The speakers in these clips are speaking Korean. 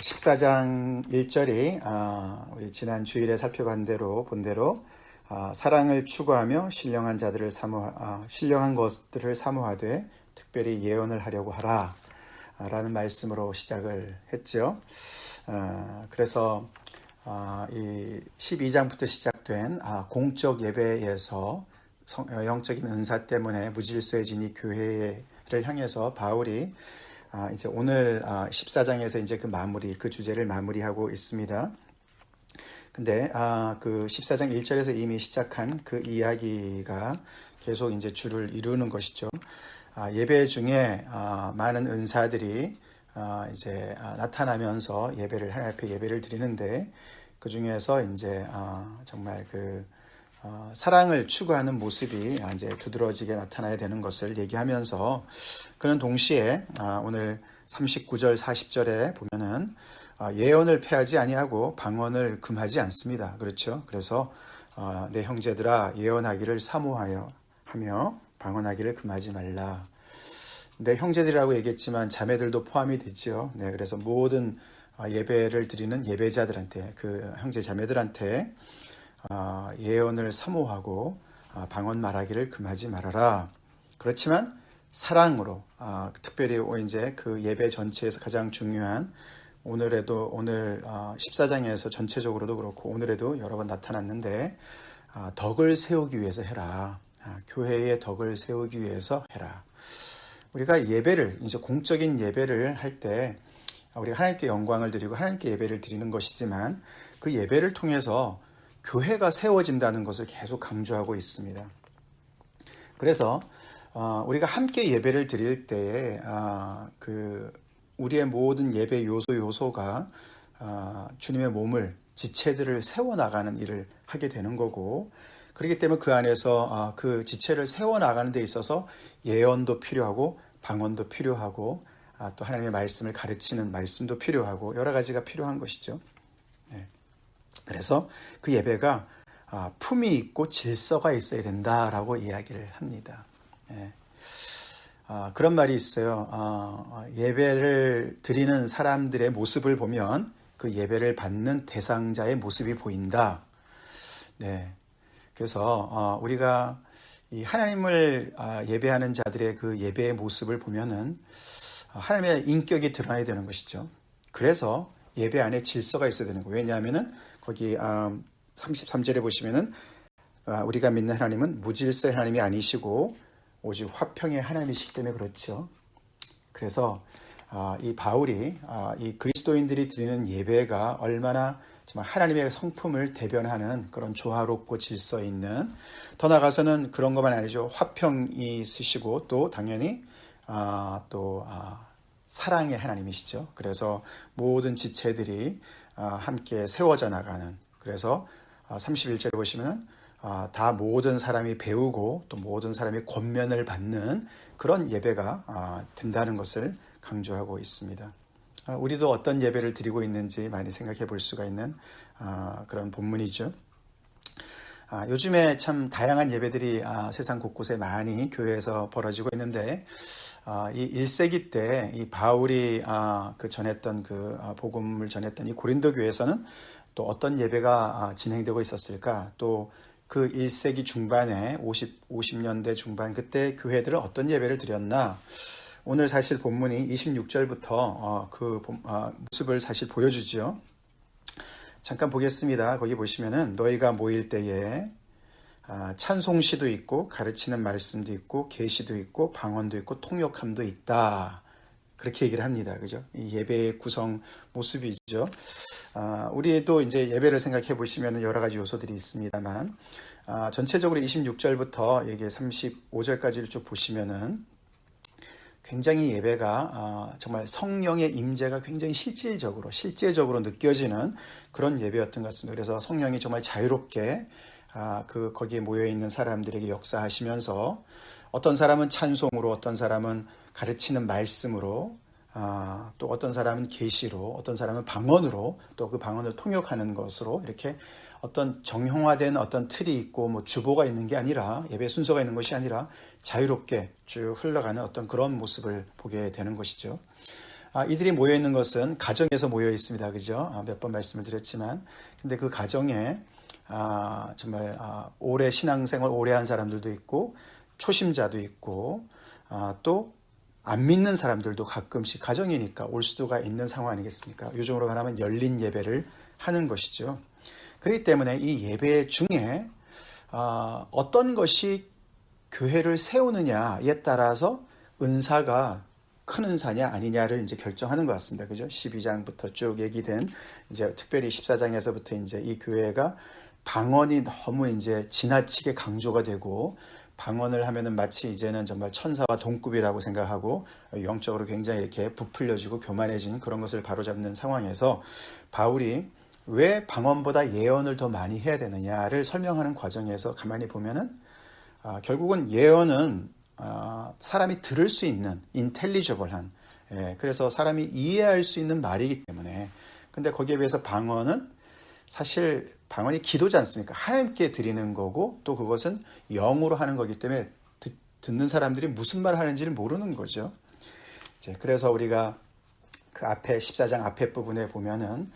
14장 1절이 우리 지난 주일에 본 대로 사랑을 추구하며 신령한 것들을 사모하되 특별히 예언을 하려고 하라 라는 말씀으로 시작을 했죠. 그래서 이 12장부터 시작된 공적 예배에서 영적인 은사 때문에 무질서해진 이 교회를 향해서 바울이 이제 오늘 14장에서 이제 그 주제를 마무리하고 있습니다. 근데 그 14장 1절에서 이미 시작한 그 이야기가 계속 이제 줄을 이루는 것이죠. 예배 중에 많은 은사들이 이제 나타나면서 하나님 앞에 예배를 드리는데 그 중에서 이제 정말 사랑을 추구하는 모습이 이제 두드러지게 나타나야 되는 것을 얘기하면서 그는 동시에 오늘 39절 40절에 보면은 예언을 패하지 아니하고 방언을 금하지 않습니다. 그렇죠? 그래서 내 형제들아 예언하기를 사모하여 하며 방언하기를 금하지 말라. 내 형제들이라고 얘기했지만 자매들도 포함이 되죠. 네, 그래서 모든 예배를 드리는 예배자들한테 그 형제 자매들한테 예언을 사모하고 방언 말하기를 금하지 말아라. 그렇지만 사랑으로 특별히 이제 그 예배 전체에서 가장 중요한 오늘 14장에서 전체적으로도 그렇고 오늘에도 여러 번 나타났는데 덕을 세우기 위해서 해라. 교회의 덕을 세우기 위해서 해라. 우리가 예배를 이제 공적인 예배를 할 때 우리가 하나님께 영광을 드리고 하나님께 예배를 드리는 것이지만 그 예배를 통해서 교회가 세워진다는 것을 계속 강조하고 있습니다. 그래서 우리가 함께 예배를 드릴 때에 우리의 모든 예배 요소가 주님의 몸을 지체들을 세워나가는 일을 하게 되는 거고 그렇기 때문에 그 안에서 그 지체를 세워나가는 데 있어서 예언도 필요하고 방언도 필요하고 또 하나님의 말씀을 가르치는 말씀도 필요하고 여러 가지가 필요한 것이죠. 네. 그래서 그 예배가 품이 있고 질서가 있어야 된다라고 이야기를 합니다. 네. 그런 말이 있어요. 예배를 드리는 사람들의 모습을 보면 그 예배를 받는 대상자의 모습이 보인다. 네. 그래서 우리가 이 하나님을 예배하는 자들의 그 예배의 모습을 보면은 하나님의 인격이 드러나야 되는 것이죠. 그래서 예배 안에 질서가 있어야 되는 거예요. 왜냐하면은 거기 33절에 보시면은 우리가 믿는 하나님은 무질서의 하나님이 아니시고 오직 화평의 하나님이시기 때문에 그렇죠. 그래서 이 바울이 이 그리스도인들이 드리는 예배가 얼마나 정말 하나님의 성품을 대변하는 그런 조화롭고 질서 있는 더 나아가서는 그런 것만 아니죠. 화평이 있으시고 또 당연히 사랑의 하나님이시죠. 그래서 모든 지체들이 함께 세워져 나가는 그래서 31절에 보시면 다 모든 사람이 배우고 또 모든 사람이 권면을 받는 그런 예배가 된다는 것을 강조하고 있습니다. 우리도 어떤 예배를 드리고 있는지 많이 생각해 볼 수가 있는 그런 본문이죠. 요즘에 참 다양한 예배들이 세상 곳곳에 많이 교회에서 벌어지고 있는데 이 1세기 때 이 바울이 전했던 복음을 전했던 이 고린도 교회에서는 또 어떤 예배가 진행되고 있었을까? 또 그 1세기 중반에 50년대 중반 그때 교회들은 어떤 예배를 드렸나? 오늘 사실 본문이 26절부터 모습을 사실 보여주죠. 잠깐 보겠습니다. 거기 보시면은 너희가 모일 때에 찬송시도 있고 가르치는 말씀도 있고 계시도 있고 방언도 있고 통역함도 있다. 그렇게 얘기를 합니다. 그죠? 이 예배의 구성 모습이죠. 우리도 이제 예배를 생각해 보시면 여러 가지 요소들이 있습니다만, 전체적으로 26절부터 이게 35절까지를 쭉 보시면은 굉장히 예배가 정말 성령의 임재가 굉장히 실제적으로 느껴지는 그런 예배였던 것 같습니다. 그래서 성령이 정말 자유롭게 거기에 모여 있는 사람들에게 역사하시면서 어떤 사람은 찬송으로, 어떤 사람은 가르치는 말씀으로, 또 어떤 사람은 계시로, 어떤 사람은 방언으로, 또 그 방언을 통역하는 것으로 이렇게 어떤 정형화된 어떤 틀이 있고 주보가 있는 게 아니라 예배 순서가 있는 것이 아니라 자유롭게 쭉 흘러가는 어떤 그런 모습을 보게 되는 것이죠. 이들이 모여 있는 것은 가정에서 모여 있습니다. 그죠? 몇 번 말씀을 드렸지만, 근데 그 가정에 정말 오래 신앙생활 오래 한 사람들도 있고 초심자도 있고 또 안 믿는 사람들도 가끔씩 가정이니까 올 수가 있는 상황 아니겠습니까? 요즘으로 말하면 열린 예배를 하는 것이죠. 그렇기 때문에 이 예배 중에 어떤 것이 교회를 세우느냐에 따라서 은사가 큰 은사냐 아니냐를 이제 결정하는 것 같습니다. 그죠? 12장부터 쭉 얘기된 이제 특별히 14장에서부터 이제 이 교회가 방언이 너무 이제 지나치게 강조가 되고 방언을 하면은 마치 이제는 정말 천사와 동급이라고 생각하고 영적으로 굉장히 이렇게 부풀려지고 교만해진 그런 것을 바로잡는 상황에서 바울이 왜 방언보다 예언을 더 많이 해야 되느냐를 설명하는 과정에서 가만히 보면은 결국은 예언은 사람이 들을 수 있는 인텔리저블한 그래서 사람이 이해할 수 있는 말이기 때문에 근데 거기에 비해서 방언은 사실 방언이 기도지 않습니까? 하나님께 드리는 거고 또 그것은 영으로 하는 거기 때문에 듣는 사람들이 무슨 말을 하는지를 모르는 거죠. 이제 그래서 우리가 그 앞에 14장 앞에 부분에 보면은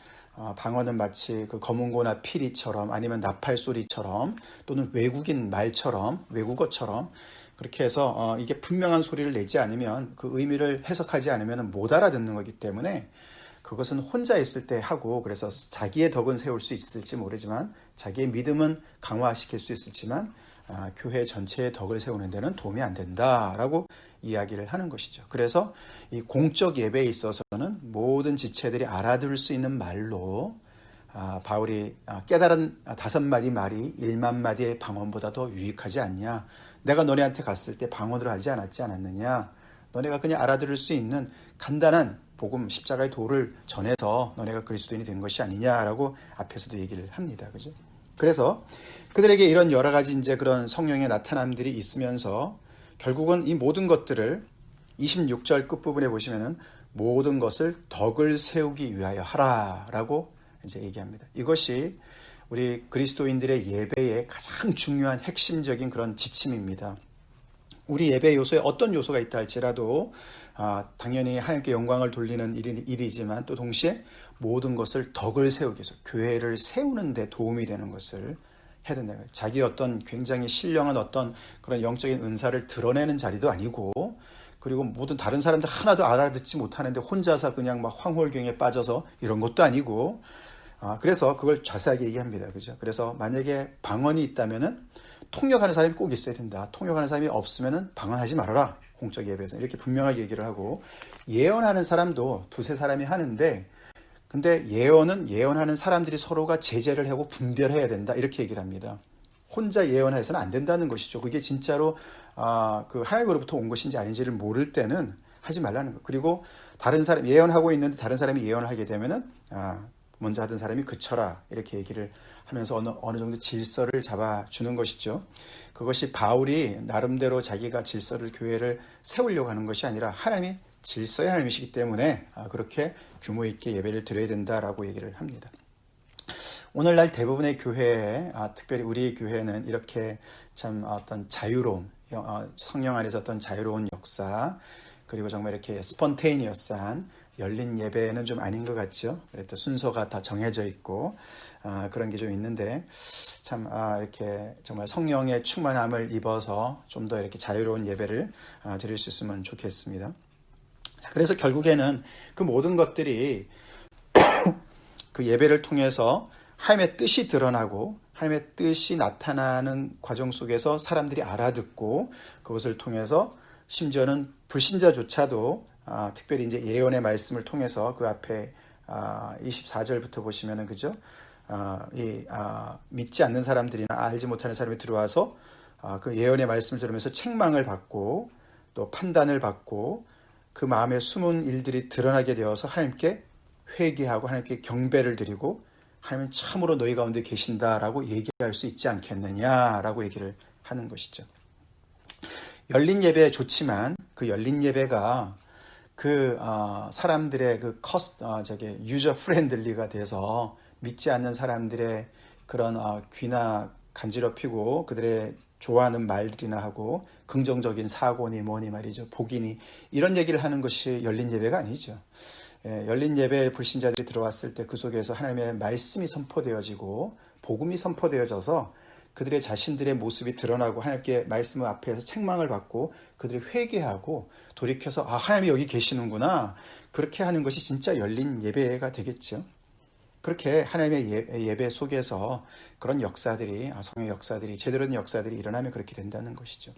방언은 마치 그 검은고나 피리처럼 아니면 나팔 소리처럼 또는 외국인 말처럼 외국어처럼 그렇게 해서 이게 분명한 소리를 내지 않으면 그 의미를 해석하지 않으면 못 알아듣는 거기 때문에 그것은 혼자 있을 때 하고 그래서 자기의 덕은 세울 수 있을지 모르지만 자기의 믿음은 강화시킬 수 있을지만 교회 전체의 덕을 세우는 데는 도움이 안 된다라고 이야기를 하는 것이죠. 그래서 이 공적 예배에 있어서는 모든 지체들이 알아들을 수 있는 말로 바울이 깨달은 5마디 말이 1만 마디의 방언보다 더 유익하지 않냐. 내가 너네한테 갔을 때 방언으로 하지 않았느냐. 너네가 그냥 알아들을 수 있는 간단한 복음 십자가의 도를 전해서 너네가 그리스도인이 된 것이 아니냐라고 앞에서도 얘기를 합니다. 그죠? 그래서 그들에게 이런 여러 가지 이제 그런 성령의 나타남들이 있으면서 결국은 이 모든 것들을 26절 끝부분에 보시면은 모든 것을 덕을 세우기 위하여 하라라고 이제 얘기합니다. 이것이 우리 그리스도인들의 예배의 가장 중요한 핵심적인 그런 지침입니다. 우리 예배 요소에 어떤 요소가 있다 할지라도 당연히 하나님께 영광을 돌리는 일이지만 또 동시에 모든 것을 덕을 세우기 위해서 교회를 세우는 데 도움이 되는 것을 해야 된다는 거예요. 자기 어떤 굉장히 신령한 어떤 그런 영적인 은사를 드러내는 자리도 아니고 그리고 모든 다른 사람들 하나도 알아듣지 못하는데 혼자서 그냥 막 황홀경에 빠져서 이런 것도 아니고 그래서 그걸 자세하게 얘기합니다. 그죠? 그래서 만약에 방언이 있다면은 통역하는 사람이 꼭 있어야 된다. 통역하는 사람이 없으면은 방언하지 말아라. 공적 예배에서 이렇게 분명하게 얘기를 하고 예언하는 사람도 2-3 사람이 하는데 근데 예언은 예언하는 사람들이 서로가 제재를 하고 분별해야 된다. 이렇게 얘기를 합니다. 혼자 예언해서는 안 된다는 것이죠. 그게 진짜로 그 하나님으로부터 온 것인지 아닌지를 모를 때는 하지 말라는 거. 그리고 다른 사람 예언하고 있는데 다른 사람이 예언을 하게 되면은 먼저 하던 사람이 그쳐라 이렇게 얘기를 하면서 어느 정도 질서를 잡아주는 것이죠. 그것이 바울이 나름대로 자기가 질서를 교회를 세우려고 하는 것이 아니라 하나님이 질서의 하나님이시기 때문에 그렇게 규모 있게 예배를 드려야 된다라고 얘기를 합니다. 오늘날 대부분의 교회에 특별히 우리 교회는 이렇게 참 어떤 자유로움 성령 안에서 어떤 자유로운 역사 그리고 정말 이렇게 스폰테이니어스한 열린 예배는 좀 아닌 것 같죠. 그래도 순서가 다 정해져 있고 그런 게 좀 있는데 참 이렇게 정말 성령의 충만함을 입어서 좀 더 이렇게 자유로운 예배를 드릴 수 있으면 좋겠습니다. 자, 그래서 결국에는 그 모든 것들이 그 예배를 통해서 하나님의 뜻이 드러나고 하나님의 뜻이 나타나는 과정 속에서 사람들이 알아듣고 그것을 통해서 심지어는 불신자조차도 특별히 이제 예언의 말씀을 통해서 그 앞에 24절부터 보시면은 그죠? 믿지 않는 사람들이나 알지 못하는 사람이 들어와서 그 예언의 말씀을 들으면서 책망을 받고 또 판단을 받고 그 마음에 숨은 일들이 드러나게 되어서 하나님께 회개하고 하나님께 경배를 드리고 하나님은 참으로 너희 가운데 계신다라고 얘기할 수 있지 않겠느냐라고 얘기를 하는 것이죠. 열린 예배 좋지만 그 열린 예배가 그 사람들의 그 유저 프렌들리가 돼서 믿지 않는 사람들의 그런 귀나 간지럽히고 그들의 좋아하는 말들이나 하고 긍정적인 사고니 뭐니 말이죠. 복이니 이런 얘기를 하는 것이 열린 예배가 아니죠. 열린 예배에 불신자들이 들어왔을 때 그 속에서 하나님의 말씀이 선포되어지고 복음이 선포되어져서 그들의 자신들의 모습이 드러나고 하나님께 말씀 앞에서 책망을 받고 그들이 회개하고 돌이켜서 하나님이 여기 계시는구나 그렇게 하는 것이 진짜 열린 예배가 되겠죠. 그렇게 하나님의 예배 속에서 그런 역사들이 성의 역사들이 제대로 된 역사들이 일어나면 그렇게 된다는 것이죠.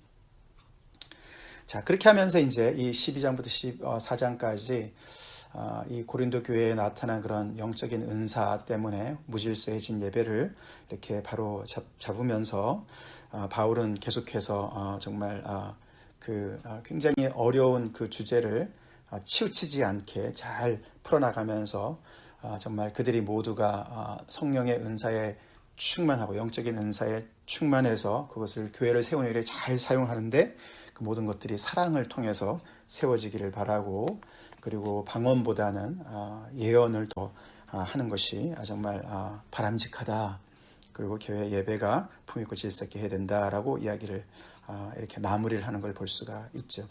자, 그렇게 하면서 이제 이 12장부터 14장까지 이 고린도 교회에 나타난 그런 영적인 은사 때문에 무질서해진 예배를 이렇게 바로 잡으면서 바울은 계속해서 정말 굉장히 어려운 그 주제를 치우치지 않게 잘 풀어나가면서 정말 그들이 모두가 성령의 은사에 충만하고 영적인 은사에 충만해서 그것을 교회를 세우는 일에 잘 사용하는데 그 모든 것들이 사랑을 통해서 세워지기를 바라고 그리고 방언보다는 예언을 더 하는 것이 정말 바람직하다. 그리고 교회 예배가 품있고 질서있게 해야 된다라고 이야기를 이렇게 마무리를 하는 걸 볼 수가 있죠.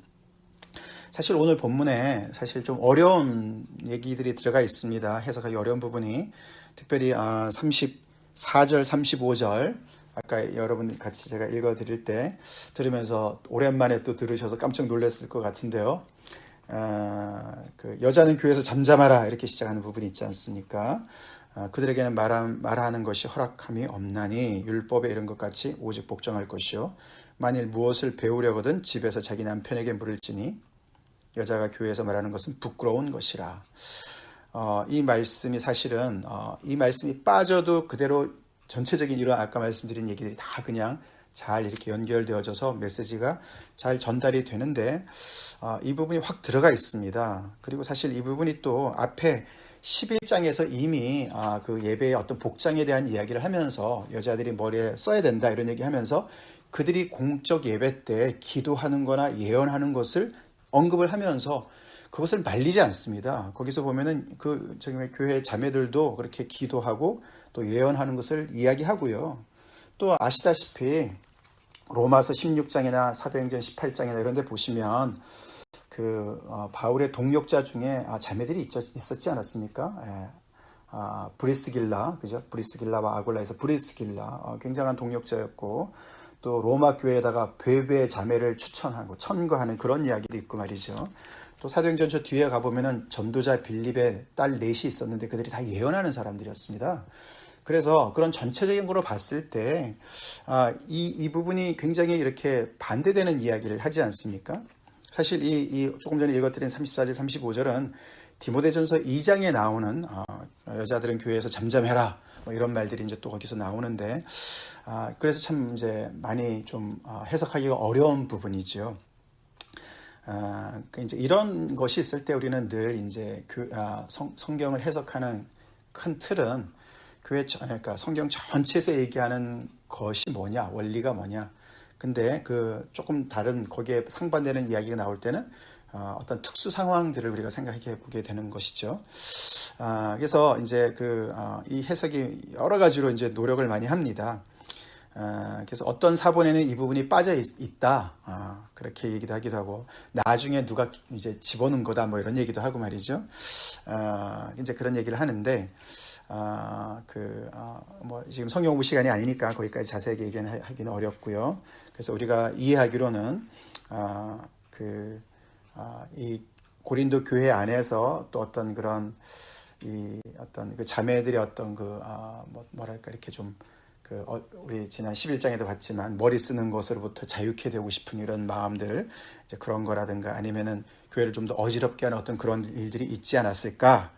사실 오늘 본문에 사실 좀 어려운 얘기들이 들어가 있습니다. 해석하기 어려운 부분이 특별히 34절, 35절 아까 여러분 같이 제가 읽어드릴 때 들으면서 오랜만에 또 들으셔서 깜짝 놀랐을 것 같은데요. 그 여자는 교회에서 잠잠하라 이렇게 시작하는 부분이 있지 않습니까? 그들에게는 말하는 것이 허락함이 없나니 율법에 이른 것 같이 오직 복종할 것이요 만일 무엇을 배우려거든 집에서 자기 남편에게 물을지니 여자가 교회에서 말하는 것은 부끄러운 것이라. 이 말씀이 사실은 이 말씀이 빠져도 그대로 전체적인 이런 아까 말씀드린 얘기들이 다 그냥 잘 이렇게 연결되어져서 메시지가 잘 전달이 되는데 이 부분이 확 들어가 있습니다. 그리고 사실 이 부분이 또 앞에 11장에서 이미 그 예배의 어떤 복장에 대한 이야기를 하면서 여자들이 머리에 써야 된다 이런 얘기하면서 그들이 공적 예배 때 기도하는 거나 예언하는 것을 언급을 하면서 그것을 말리지 않습니다. 거기서 보면은 교회 자매들도 그렇게 기도하고 또 예언하는 것을 이야기하고요. 또 아시다시피 로마서 16장이나 사도행전 18장이나 이런 데 보시면 바울의 동역자 중에 자매들이 있었지 않았습니까? 브리스길라, 그죠? 브리스길라와 아굴라에서 브리스길라 굉장한 동역자였고 또 로마 교회에다가 베베 자매를 추천하고 천거하는 그런 이야기도 있고 말이죠. 또 사도행전 저 뒤에 가보면은 전도자 빌립의 딸 넷이 있었는데 그들이 다 예언하는 사람들이었습니다. 그래서 그런 전체적인 거로 봤을 때 이 부분이 굉장히 이렇게 반대되는 이야기를 하지 않습니까? 사실 이 조금 전에 읽어드린 34절, 35절은 디모데전서 2장에 나오는 여자들은 교회에서 잠잠해라 뭐 이런 말들이 이제 또 거기서 나오는데 그래서 참 이제 많이 좀 해석하기가 어려운 부분이죠. 이제 이런 것이 있을 때 우리는 늘 이제 성경을 해석하는 큰 틀은 그러니까 성경 전체에서 얘기하는 것이 뭐냐, 원리가 뭐냐. 근데 조금 다른 거기에 상반되는 이야기가 나올 때는 어떤 특수 상황들을 우리가 생각해 보게 되는 것이죠. 그래서 이제 이 해석이 여러 가지로 이제 노력을 많이 합니다. 그래서 어떤 사본에는 이 부분이 빠져 있다. 그렇게 얘기도 하기도 하고, 나중에 누가 이제 집어넣은 거다, 뭐 이런 얘기도 하고 말이죠. 이제 그런 얘기를 하는데, 뭐 지금 성경 공부 시간이 아니니까 거기까지 자세하게 얘기하기는 어렵고요. 그래서 우리가 이해하기로는, 이 고린도 교회 안에서 또 어떤 그런 어떤 그 자매들의 어떤 뭐랄까 이렇게 좀 우리 지난 11장에도 봤지만 머리 쓰는 것으로부터 자유케 되고 싶은 이런 마음들 이제 그런 거라든가 아니면은 교회를 좀 더 어지럽게 하는 어떤 그런 일들이 있지 않았을까.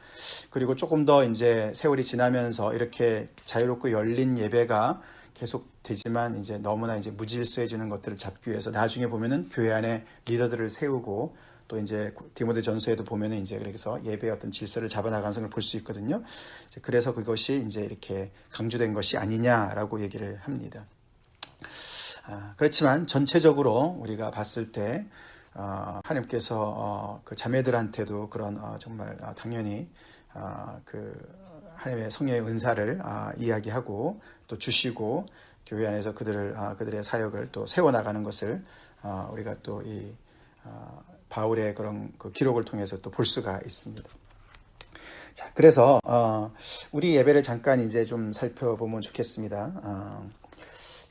그리고 조금 더 이제 세월이 지나면서 이렇게 자유롭고 열린 예배가 계속 되지만 이제 너무나 이제 무질서해지는 것들을 잡기 위해서 나중에 보면은 교회 안에 리더들을 세우고 또 이제 디모데 전서에도 보면은 이제 그래서 예배의 어떤 질서를 잡아나가는 것을 볼 수 있거든요. 그래서 그것이 이제 이렇게 강조된 것이 아니냐라고 얘기를 합니다. 그렇지만 전체적으로 우리가 봤을 때 하나님께서 그 자매들한테도 그런 정말 당연히 하나님의 성령의 은사를 이야기하고 또 주시고 교회 안에서 그들의 사역을 또 세워나가는 것을 우리가 또 이 바울의 그런 그 기록을 통해서 또 볼 수가 있습니다. 자, 그래서 우리 예배를 잠깐 이제 좀 살펴보면 좋겠습니다.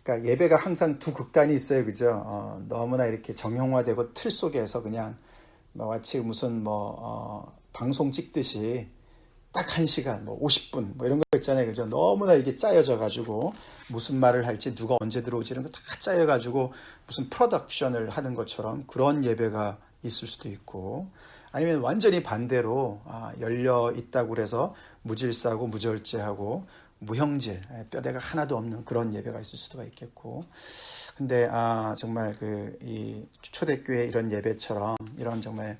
그러니까 예배가 항상 두 극단이 있어요, 그죠? 너무나 이렇게 정형화되고 틀 속에서 그냥 마치 무슨 방송 찍듯이 딱 1시간, 50분, 이런 거 있잖아요. 그죠? 너무나 이게 짜여져가지고, 무슨 말을 할지, 누가 언제 들어오지, 이런 거 다 짜여가지고, 무슨 프로덕션을 하는 것처럼 그런 예배가 있을 수도 있고, 아니면 완전히 반대로, 열려 있다고 그래서 무질서하고 무절제하고, 무형질, 뼈대가 하나도 없는 그런 예배가 있을 수도 있겠고, 근데, 정말 이 초대교회 이런 예배처럼, 이런 정말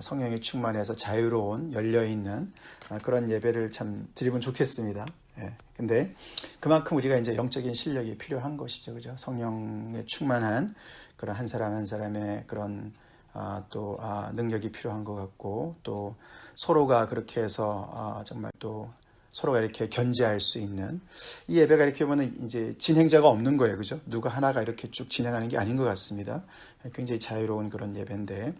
성령이 충만해서 자유로운 열려있는 그런 예배를 참 드리면 좋겠습니다. 근데 그만큼 우리가 이제 영적인 실력이 필요한 것이죠. 그죠? 성령에 충만한 그런 한 사람 한 사람의 그런 또 능력이 필요한 것 같고, 또 서로가 그렇게 해서 정말 또 서로가 이렇게 견제할 수 있는 이 예배가 이렇게 보면 이제 진행자가 없는 거예요. 그죠? 누가 하나가 이렇게 쭉 진행하는 게 아닌 것 같습니다. 굉장히 자유로운 그런 예배인데,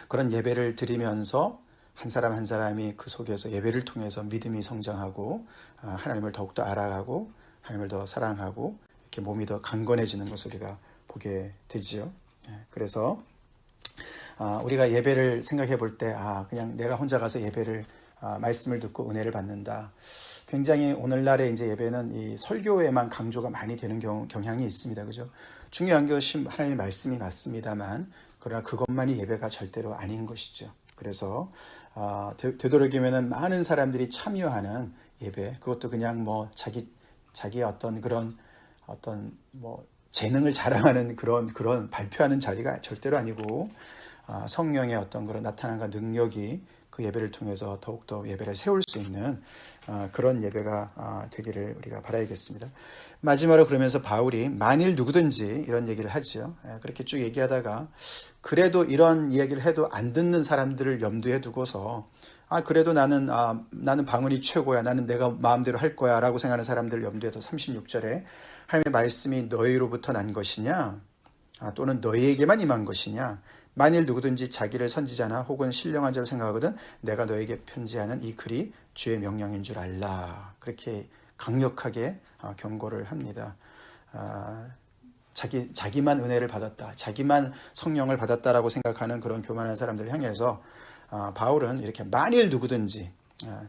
그런 예배를 드리면서 한 사람 한 사람이 그 속에서 예배를 통해서 믿음이 성장하고 하나님을 더욱더 알아가고 하나님을 더 사랑하고 이렇게 몸이 더 강건해지는 것을 우리가 보게 되지요. 그래서 우리가 예배를 생각해 볼 때 그냥 내가 혼자 가서 예배를 말씀을 듣고 은혜를 받는다. 굉장히 오늘날의 이제 예배는 이 설교에만 강조가 많이 되는 경향이 있습니다. 그죠? 중요한 것이 하나님의 말씀이 맞습니다만, 그러나 그것만이 예배가 절대로 아닌 것이죠. 그래서 되도록이면은 많은 사람들이 참여하는 예배, 그것도 그냥 자기의 어떤 그런 재능을 자랑하는 그런 발표하는 자리가 절대로 아니고, 성령의 어떤 그런 나타남과 능력이 그 예배를 통해서 더욱더 예배를 세울 수 있는 그런 예배가 되기를 우리가 바라야겠습니다. 마지막으로 그러면서 바울이 만일 누구든지 이런 얘기를 하죠. 그렇게 쭉 얘기하다가 그래도 이런 이야기를 해도 안 듣는 사람들을 염두에 두고서 그래도 나는 방언이 최고야, 나는 내가 마음대로 할 거야 라고 생각하는 사람들을 염두에 둬서 36절에 하나님의 말씀이 너희로부터 난 것이냐 또는 너희에게만 임한 것이냐, 만일 누구든지 자기를 선지자나 혹은 신령한 자로 생각하거든 내가 너에게 편지하는 이 글이 주의 명령인 줄 알라. 그렇게 강력하게 경고를 합니다. 자기만 은혜를 받았다, 자기만 성령을 받았다라고 생각하는 그런 교만한 사람들을 향해서 바울은 이렇게 만일 누구든지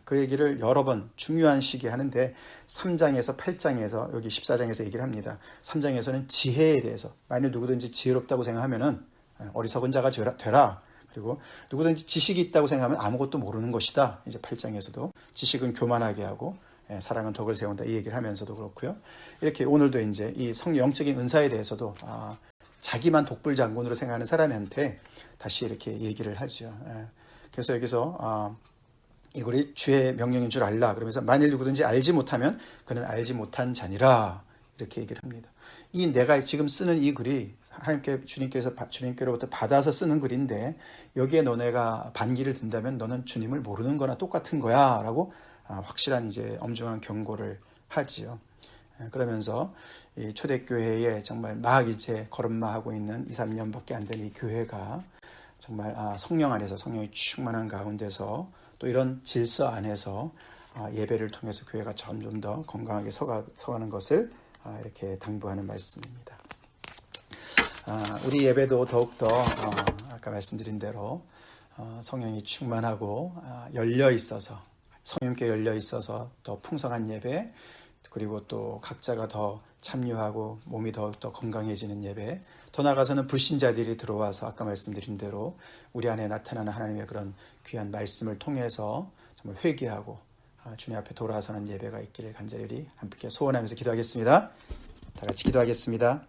그 얘기를 여러 번 중요한 시기에 하는데 3장에서 8장에서 여기 14장에서 얘기를 합니다. 3장에서는 지혜에 대해서 만일 누구든지 지혜롭다고 생각하면은 어리석은 자가 되라. 그리고 누구든지 지식이 있다고 생각하면 아무것도 모르는 것이다. 이제 8장에서도 지식은 교만하게 하고 사랑은 덕을 세운다, 이 얘기를 하면서도 그렇고요. 이렇게 오늘도 이제 이 영적인 은사에 대해서도 자기만 독불장군으로 생각하는 사람한테 다시 이렇게 얘기를 하죠. 그래서 여기서 이글이 주의 명령인 줄 알라. 그러면서 만일 누구든지 알지 못하면 그는 알지 못한 자니라. 이렇게 얘기를 합니다. 내가 지금 쓰는 이 글이 주님께로부터 받아서 쓰는 글인데 여기에 너네가 반기를 든다면 너는 주님을 모르는 거나 똑같은 거야 라고 확실한 이제 엄중한 경고를 하지요. 그러면서 이 초대교회에 정말 막 이제 걸음마하고 있는 2, 3년밖에 안 된 이 교회가 정말 성령 안에서, 성령이 충만한 가운데서 또 이런 질서 안에서 예배를 통해서 교회가 점점 더 건강하게 서가는 것을 이렇게 당부하는 말씀입니다. 우리 예배도 더욱더 아까 말씀드린 대로 성령이 충만하고 열려 있어서, 성령께 열려 있어서 더 풍성한 예배, 그리고 또 각자가 더 참여하고 몸이 더욱더 건강해지는 예배, 더 나아가서는 불신자들이 들어와서 아까 말씀드린 대로 우리 안에 나타나는 하나님의 그런 귀한 말씀을 통해서 정말 회개하고 주님 앞에 돌아서는 예배가 있기를 간절히 함께 소원하면서 기도하겠습니다. 다 같이 기도하겠습니다.